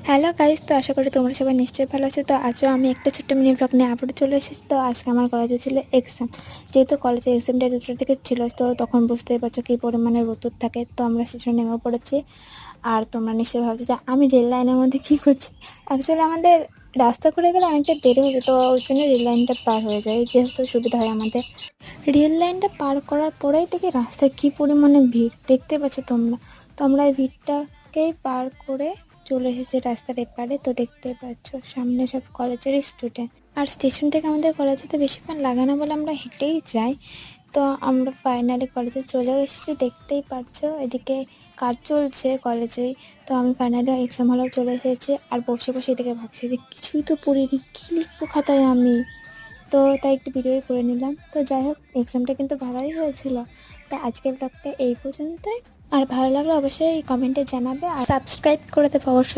Hello guys, তো আশা করি তোমরা সবাই নিশ্চয়ই ভালো আছো। তো আজও আমি একটা ছোট্ট মিনি ব্লগ নিয়ে আপলোড চলে এসেছি। তো আজকে আমার কলেজে ছিল এক্সাম, যেহেতু কলেজে এক্সামটা 2টোর দিকে ছিল, তো তখন বুঝতেই পারছো কী পরিমাণে রোদ্দুর থাকে। তো আমরা স্টেশনে নেমে পড়েছি। আর তোমরা নিশ্চয়ই ভাবছো যে আমি রেল লাইনের মধ্যে কী করছি। অ্যাকচুয়ালি আমাদের রাস্তা করে গেলে অনেকটা দেরি হয়ে যায়, তো ওই জন্য রেল লাইনটা পার হয়ে যায়, যেহেতু সুবিধা হয় আমাদের। রেল লাইনটা পার করার পরেই দেখি রাস্তায় কী পরিমাণে ভিড় দেখতে পাচ্ছ তোমরা। তো আমরা এই ভিড়টাকেই পার করে চলে এসেছি রাস্তার এপারে। তো দেখতে পাচ্ছ সামনে সব কলেজের স্টুডেন্ট। আর স্টেশন থেকে আমাদের কলেজে তো বেশিক্ষণ লাগে না বলে আমরা হেঁটেই যাই। তো আমরা ফাইনালি কলেজে চলেও এসেছি, দেখতেই পারছো এদিকে কাজ চলছে কলেজেই। তো আমি ফাইনালি এক্সাম হলেও চলে এসেছি। আর বসে বসে এদিকে ভাবছি যে কিছুই তো পড়িনি, কী লিখবো খাতায় আমি। তো তাই একটু ভিডিওই করে নিলাম। তো যাই হোক, এক্সামটা কিন্তু ভালোই হয়েছিল। তো আজকের ব্লগটা এই পর্যন্তই। আর ভালো লাগলে অবশ্যই কমেন্টে জানাবে আর সাবস্ক্রাইব করে দেবো অবশ্যই।